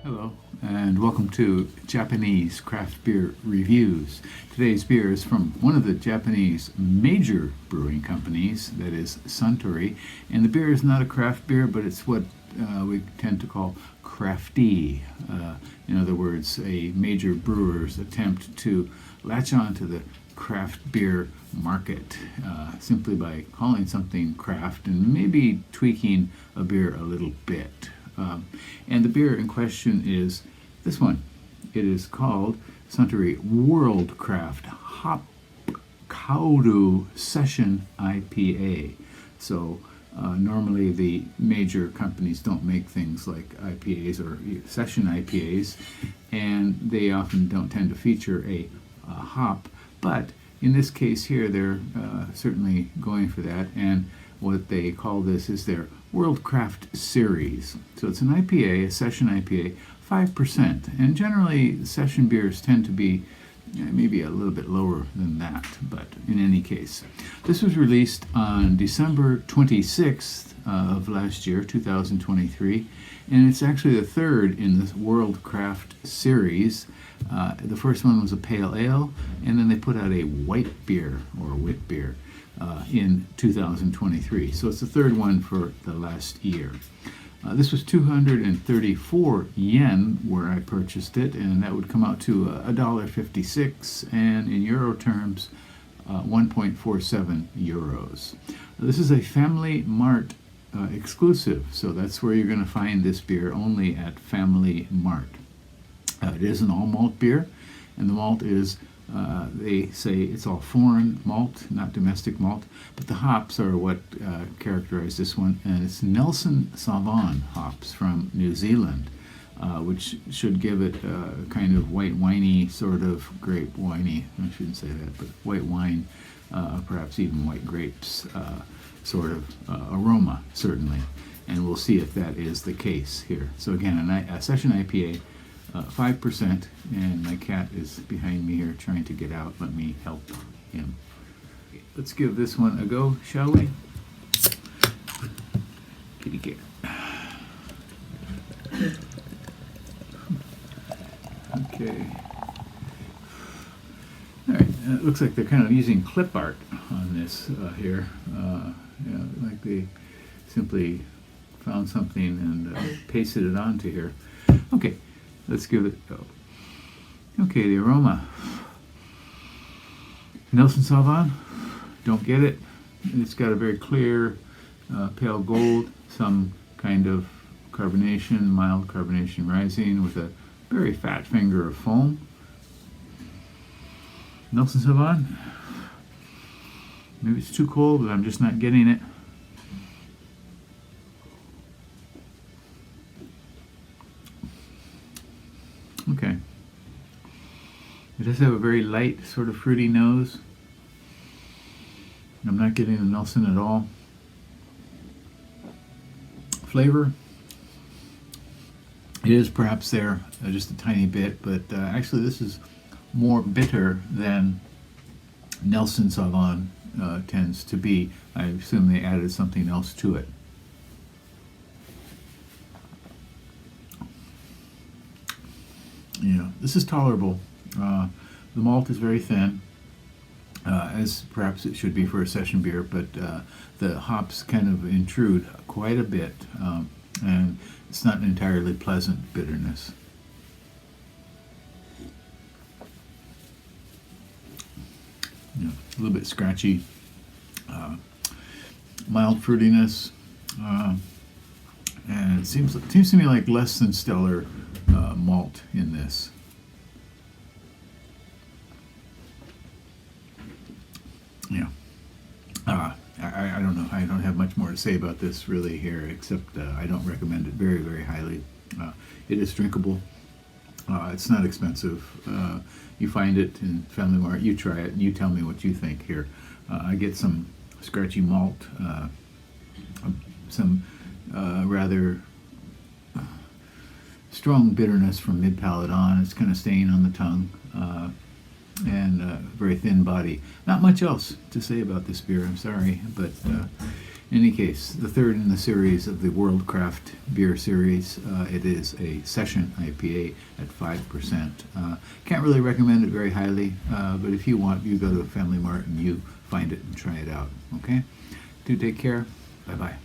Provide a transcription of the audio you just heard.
Hello, and welcome to Japanese craft beer reviews. Today's beer is from one of the Japanese major brewing companies, that is Suntory, and the beer is not a craft beer, but it's what we tend to call crafty. In other words, a major brewer's attempt to latch on to the craft beer market simply by calling something craft and maybe tweaking a beer a little bit. And the beer in question is this one. It is called Suntory World Craft Hopp Kaoru Session I.P.A. So normally the major companies don't make things like IPAs or session IPAs, and they often don't tend to feature a hop. But in this case here, they're certainly going for that, and what they call this is their World Craft Series. So it's an IPA, a session IPA, 5%. And generally, session beers tend to be maybe a little bit lower than that, but in any case. This was released on December 26th of last year, 2023, and it's actually the third in this World Craft Series. The first one was a pale ale, and then they put out a white beer, or wit beer, in 2023. So it's the third one for the last year. This was 234 yen where I purchased it, and that would come out to $1.56, and in euro terms, 1.47 euros. This is a Family Mart exclusive, so that's where you're going to find this beer, only at Family Mart. It is an all malt beer, and the malt is they say it's all foreign malt, not domestic malt, but the hops are what characterize this one, and it's Nelson Sauvin hops from New Zealand, which should give it a kind of white winey, sort of grape winey, I shouldn't say that, but white wine, perhaps even white grapes sort of aroma, certainly, and we'll see if that is the case here. So again, a session IPA, 5%, and my cat is behind me here trying to get out. Let me help him. Let's give this one a go, shall we? Kitty cat. Okay. All right. It looks like they're kind of using clip art on this here. Like they simply found something and pasted it onto here. Okay. Let's give it a go. Okay, the aroma. Nelson Sauvin, don't get it. It's got a very clear pale gold, some kind of carbonation, mild carbonation rising with a very fat finger of foam. Nelson Sauvin, maybe it's too cold, but I'm just not getting it. Okay. It does have a very light, sort of fruity nose. I'm not getting the Nelson at all. Flavor, it is perhaps there just a tiny bit, but actually this is more bitter than Nelson Sauvin tends to be. I assume they added something else to it. Yeah, this is tolerable. The malt is very thin, as perhaps it should be for a session beer, but the hops kind of intrude quite a bit, and it's not an entirely pleasant bitterness. Yeah, a little bit scratchy, mild fruitiness, and it seems to me like less than stellar malt in this. Yeah. I don't know. I don't have much more to say about this really here, except I don't recommend it very, very highly. It is drinkable. It's not expensive. You find it in Family Mart. You try it, and you tell me what you think here. I get some scratchy malt, some rather strong bitterness from mid-palate on. It's kind of staying on the tongue, and very thin body. Not much else to say about this beer, I'm sorry, but In any case, the third in the series of the World Craft Beer series. It is a session IPA at 5%. Can't really recommend it very highly, but if you want, you go to Family Mart and you find it and try it out. Okay? Do take care. Bye-bye.